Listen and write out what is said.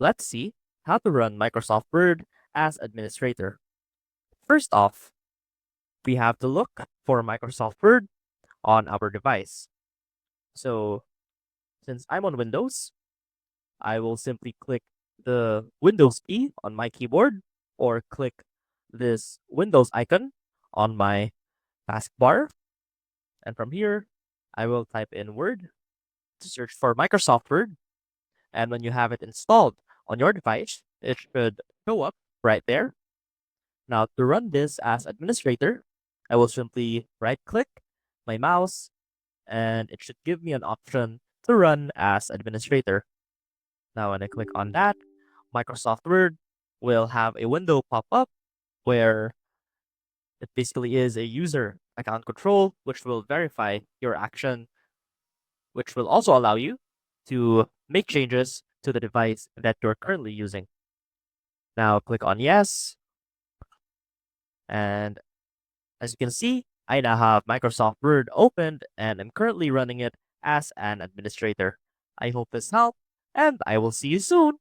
Let's see how to run Microsoft Word as administrator. First off, we have to look for Microsoft Word on our device. So since I'm on Windows, I will simply click the Windows key on my keyboard or click this Windows icon on my taskbar. And from here, I will type in Word to search for Microsoft Word. And when you have it installed on your device, it should show up right there. Now, to run this as administrator, I will simply right click my mouse and it should give me an option to run as administrator. Now, when I click on that, Microsoft Word will have a window pop up where it basically is a user account control, which will verify your action, which will also allow you to make changes to the device that you're currently using. Now, click on yes. And as you can see, I now have Microsoft Word opened and I'm currently running it as an administrator. I hope this helped, and I will see you soon.